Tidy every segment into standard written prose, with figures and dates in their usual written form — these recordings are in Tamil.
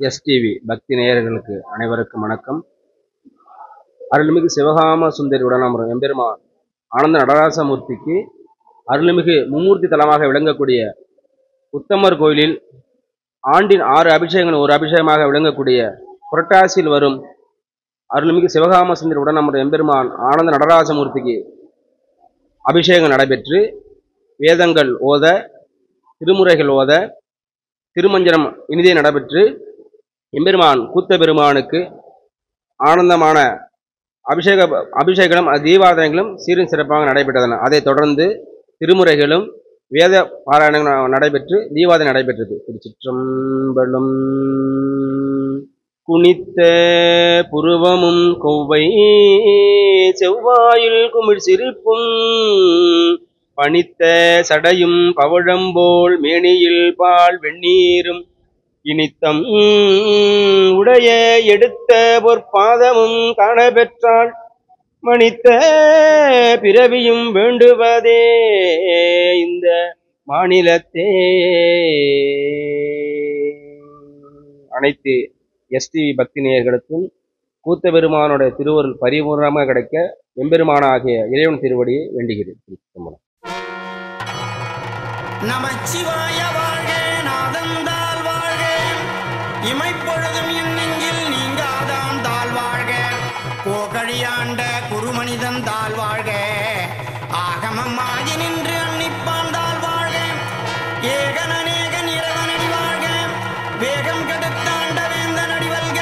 எஸ்டிவி பக்தி நேயர்களுக்கு அனைவருக்கும் வணக்கம். அருள்மிகு சிவகாம சுந்தரி உடனாமரம் எம்பெருமான் ஆனந்த நடராசமூர்த்திக்கு அருள்மிகு மும்மூர்த்தி தலமாக விளங்கக்கூடிய உத்தமர் கோயிலில் ஆண்டின் 6 அபிஷேகங்கள் ஒரு அபிஷேகமாக விளங்கக்கூடிய புரட்டாசியில் வரும் அருள்மிகு சிவகாம சுந்தரி உடனாமரம் எம்பெருமான் ஆனந்த நடராசமூர்த்திக்கு அபிஷேகம் நடைபெற்று வேதங்கள் ஓத, திருமுறைகள் ஓத, திருமஞ்சனம் இனிதே நடைபெற்று எம்பெருமான் கூத்த பெருமானுக்கு ஆனந்தமான அபிஷேகம் தீபாராதனைகளும் சீரும் சிறப்பாக நடைபெற்றன. அதைத் தொடர்ந்து திருமுறைகளும் வேத பாராயணங்களும் நடைபெற்று தீபாராதனை நடைபெற்றது. திருச்சிற்றம்பலம். குனித்த புருவமும் கொவ்வை செவ்வாயில் குமிழ் சிரிப்பும் பனித்த சடையும் பவழம்போல் மேனியில் பால் வெந்நீரும் இனித்தம் உடைய எடுத்த பொற்பாதமும் காணப்பெற்றாள் மனித்த பிறவியும் வேண்டுவதே இந்த மாநிலத்தே. அனைத்து எஸ்டிவி பக்தி நேயர்களுக்கும் கூத்த பெருமானுடைய திருவருள் பரிபூர்ணமாக கிடைக்க எம்பெருமானாகிய இறைவன் திருவடியை வேண்டுகிறேன். நமச்சிவாய வாழ்க, நாதந்தால் வாழ்க, இமைப்பொழுதும் என் நெஞ்சில் நீங்காதான் தாழ் வாழ்க, கோகழியாண்ட குருமனிதன் தாழ் வாழ்க, ஆகமம் ஆகி நின்று அன்னிப்பான் தாழ் வாழ்க, ஏகனேகன் இறைவனடி வாழ்க, வேகம் கெடுத்தாண்ட வேந்தன் அடிவல்க,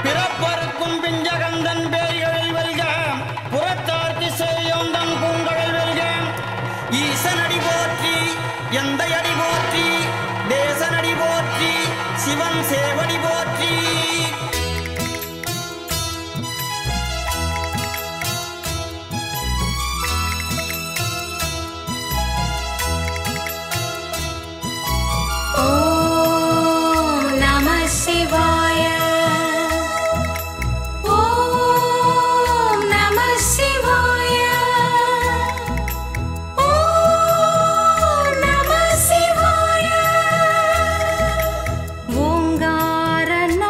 பிறப்பருக்கும் பிஞ்சகந்தன் பேய்களில் வெல்க, புறத்தார்க்கு செய்யோந்தன் பூங்கடல் வெல்க, ஈசனடி போற்றி எந்த அடி போற்றி, தேசனடி போற்றி, சிவன் சேவடி போற்றி. ஓம் நம சிவாய. ஓம் நம சிவாய. ஓம் நம சிவாய. ஓங்காரநாதனே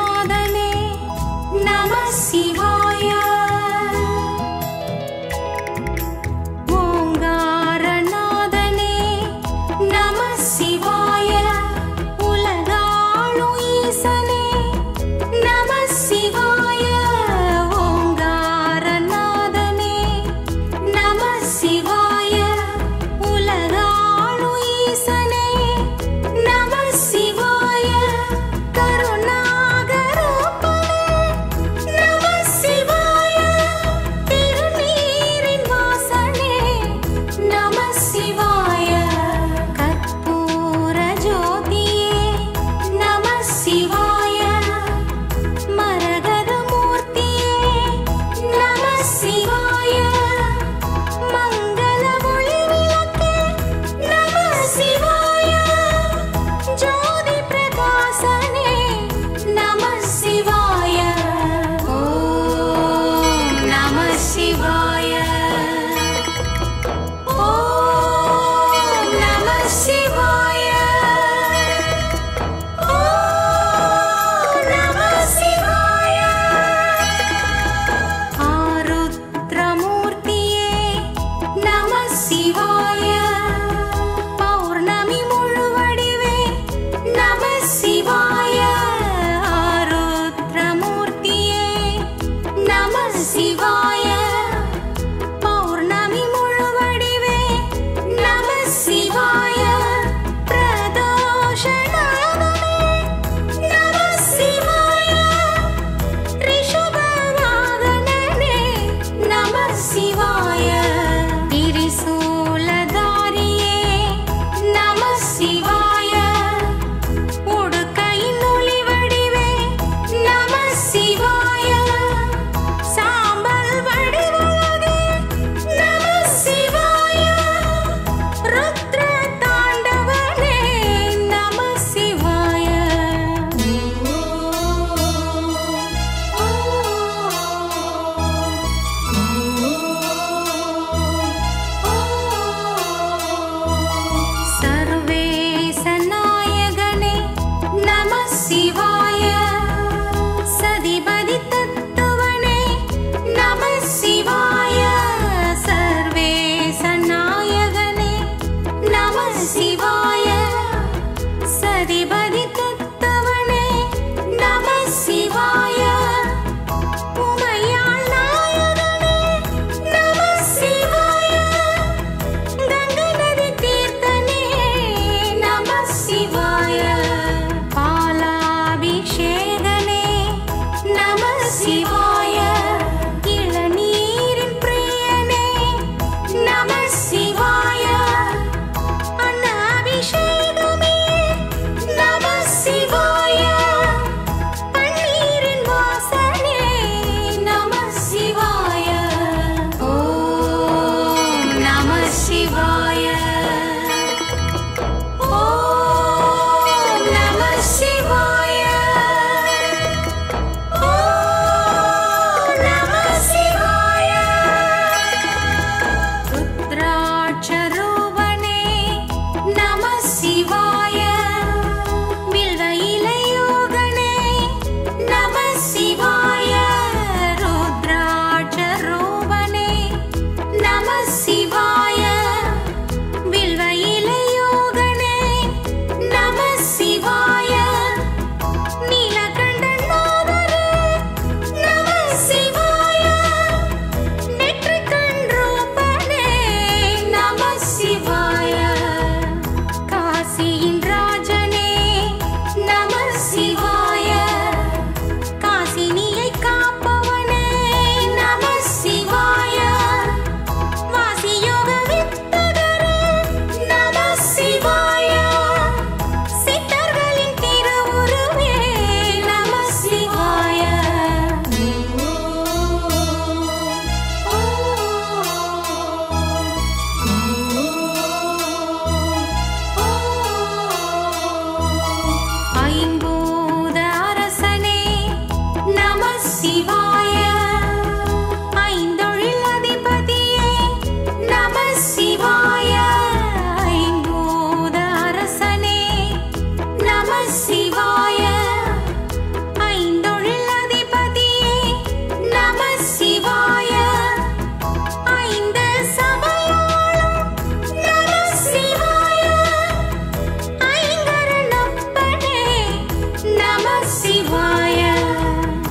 சிவாய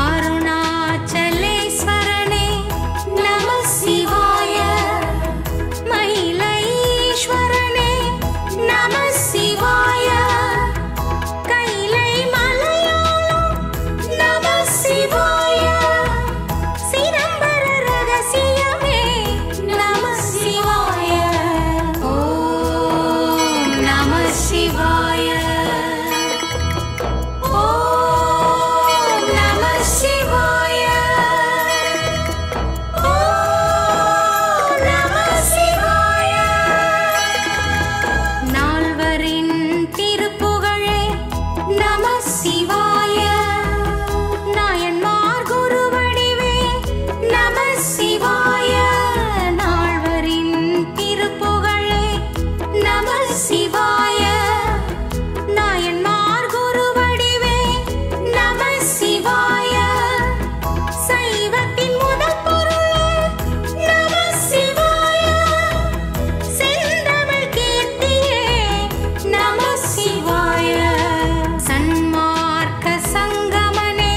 அருணாச்சலேஸ்வரனே நம சிவாய மயிலைஸ்வரனே நம சிவாய கைலை மலையாளம் நம சிவாய சிதம்பர ரகசியமே நம சிவாய ஓம் நம சிவாய ஓம் நம சிவாய ஓம் நம சிவாய நால்வரின் திருப்புகழே நம சிவாய நாயன்மார் குருவடிவே நம சிவாய நால்வரின் திருப்புகழே நம சிவாய நாயன்மார் குருவடிவே நம சிவாய சைவத்தின் முதல் பொருளே நம சிவாய செந்தமிழ் கீர்த்தியே நம சிவாய சன்மார்க்க சங்கமனே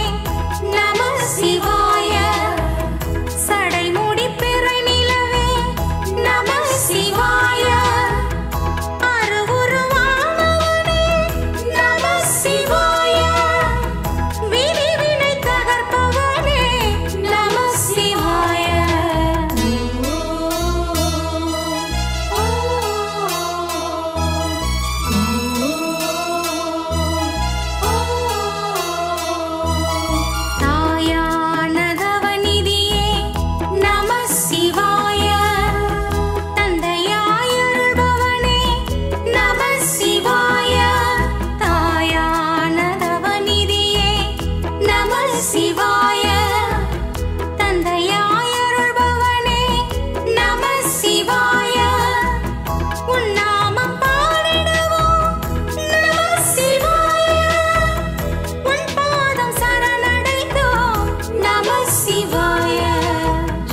நம சிவாய சடைமுடி பிறை நிலவே நம சிவாய அருவுருவானவனே நம சிவாய விரிவினை தகர்ப்பவனே நம சிவாய தாயானதவநிதியே நம சிவாய தந்தையாயருள்பவனே நம சிவாய தாயானதவநிதியே நம சிவாய தந்தையாயருள்பவனே நம சிவாய உன்னாமம் பாடிடுவோம் நம சிவாய உன் பாதம் சரணடைந்தோம் நம சிவாய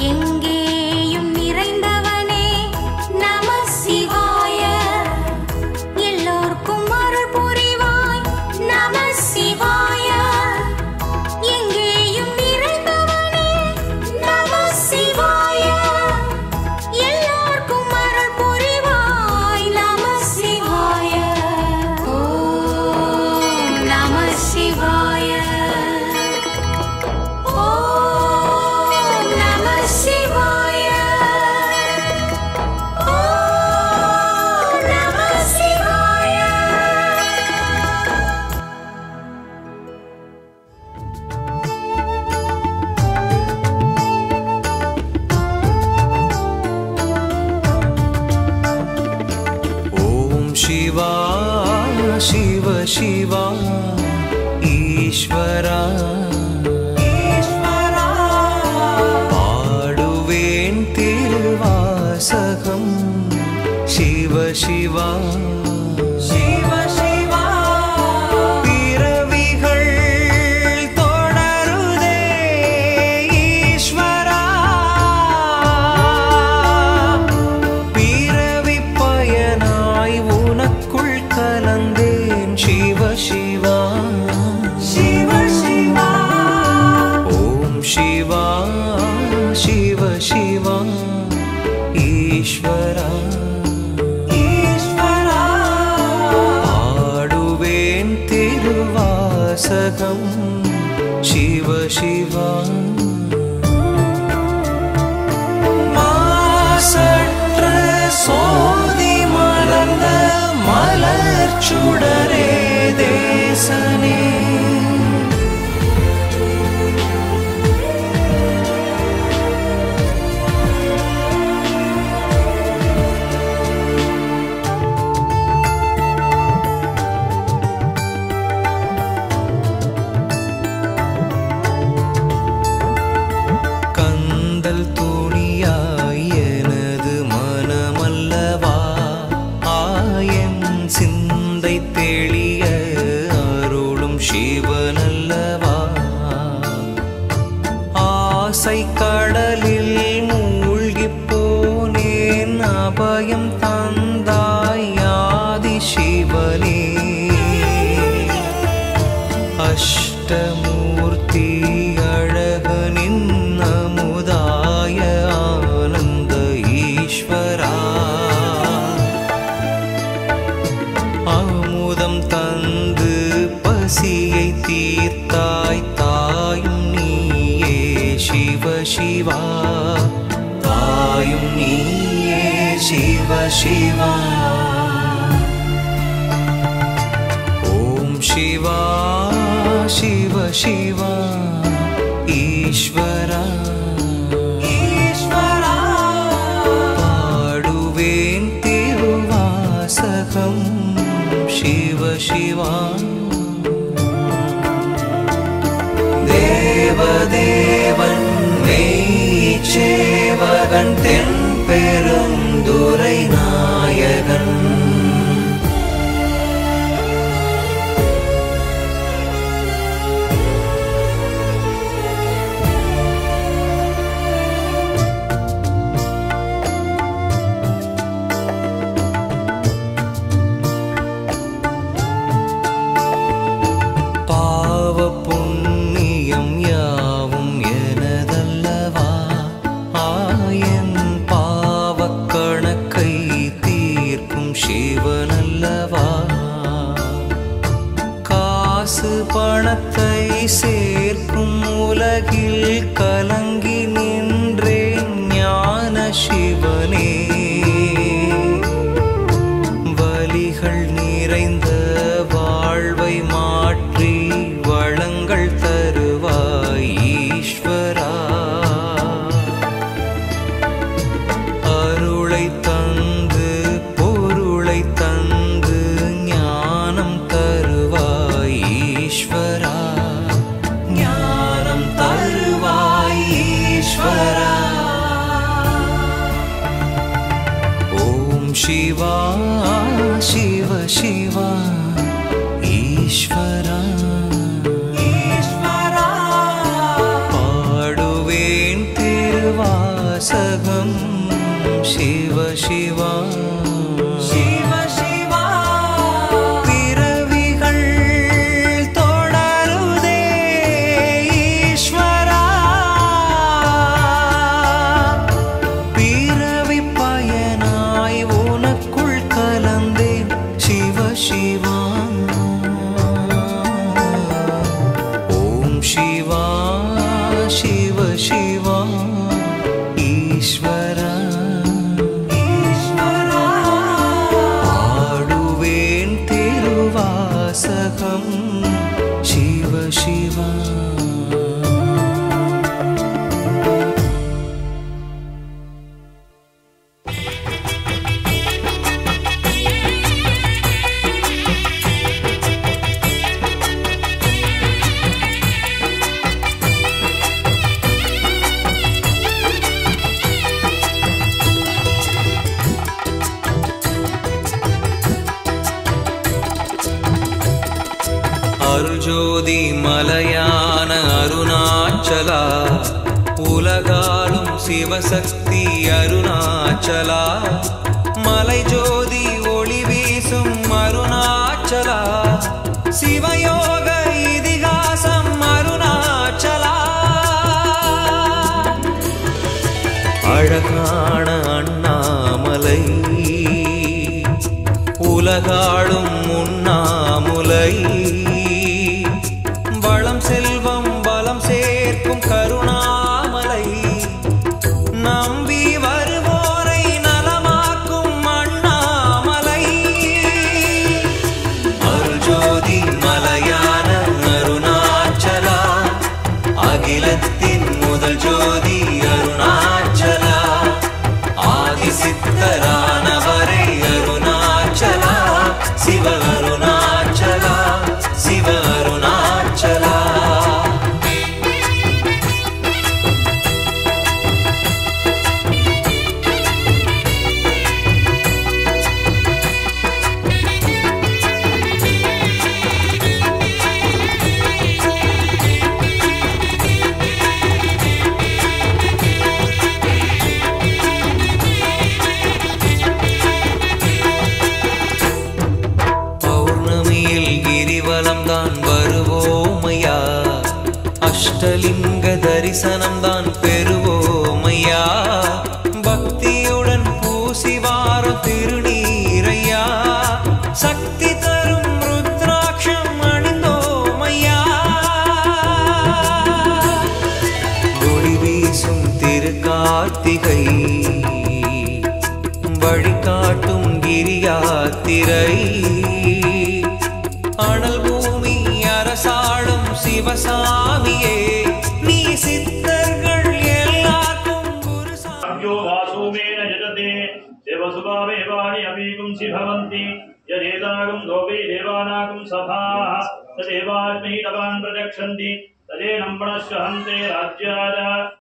எங்கேயும் நிறைந்தவனே நம சிவாய எல்லோர்க்கும் அருள் புரிவாய் நம சிவாய எங்கேயும் நிறைந்தவனே நம சிவாய எல்லோர்க்கும் அருள் புரிவாய் நம சிவாய ஓம் நம சிவாய ஓம் நம சிவாய ஓம் நம சிவாய ஓம் சிவா சிவ சிவா ஈஸ்வரா பாடுவேன் திருவாசகம் சிவ சிவா சிவ சிவா பிறவிகள் தொடருதே ஈஸ்வரா பிறவி பயனாய் உனக்குள் கலந்தேன் சிவ சிவா சிவ சிவா ஓம் சிவா சிவ சிவா ஈஸ்வரா ஈஸ்வரா பாடுவேன் திருவாசகம் சிவ சிவா மாசற்ற சோதி மலர்ந்த மலர்ச்சுடரே தேசனே கந்தல் துணியாய் எனது மனமல்லவா ஆயன் சிந்தை தெளிய அருளும் சிவனல்லவா ஆசை கடலில் மூழ்கிப் போனேன் அபயம் தந்தாய் ஆதி சிவனே அஷ்ட மூர்த்தி அழகனின் அமுதாய ஆனந்த ஈஸ்வரா அமுதம் தந்து பசியை தீர்த்தாய் தாயும் நீயே சிவ சிவா தாயும் நீயே சிவ சிவா ஓம் சிவா சிவ சிவா ஈஸ்வரா ஈஸ்வரா பாடுவேன் திருவாசகம் சிவ சிவா தேவதேவன் மெய்ச்சேவகன் தென் பெருந்துரை நாயகன் பணத்தை சேர்க்கும் உலகில் கலங்கி நின்றேன் ஞான சிவனே வலிகள் நிறைந்த வாழ்வை மாற்றி வளங்கள் தருவாய் ஈஸ்வரா அருளை தந்து பொருளை தந்து ஞானம் தருவாய் ஈஸ்வரா ஞானம் தருவாய் ஈஸ்வரா ஓம் சிவா சிவ சிவா ஈஸ்வரா ஈஸ்வரா பாடுவேன் திருவாசகம் சிவ சிவா சிவ சிவா பிறவிகள் தொடருதே ஈஸ்வரா பிறவி பயனாய் உனக்குள் கலந்தேன் சிவ சிவா ஓம் சிவா சிவ சிவா ஈஸ்வரா பாடுவேன் திருவாசகம் சிவ சிவா அருள்ஜோதி மலையான அருணாச்சலா உலகாலும் சிவசக்தி அருணாச்சலா மலை ஜோதி ஒளி வீசும் அருணாச்சலா சிவயோக இதிகாசம் அருணாச்சலா அழகான அண்ணாமலை உலகாளும் உண்ணாமுலை வளம் செல்வம் பலம் சேர்க்கும் கருணாமலை நம்பி வருவோரை நலமாக்கும் அண்ணாமலை அருள்ஜோதி மலையான அருணாச்சலா அகிலத்தின் முதல் ஜோதி அருணாச்சலா ஆதிசித்தரானவரை அருணாச்சலா சிவ அஷ்டலிங்க தரிசனம் தான் பெறுவோமையா பக்தியுடன் பூசி வாரும் திருநீரையா சக்தி தரும் ருத்ராட்சம் அணிந்தோமையா ஒளி வீசும் திருக்கார்த்திகை வழிகாட்டும் கிரியாத்திரை அனல் பூமி அரசாளும் சிவசாமியே நீ சித்தர்கள் எல்லாருக்கும் குருசாமி वासुमेन जगते देवसुभावेवाणि अमीगुंसि भवन्ति यदेतागुं लोके देवानागुं सभाः तदेवास्मै तवान् प्रचक्षन्ति तदेनं प्रणश्य हन्ते राज्याय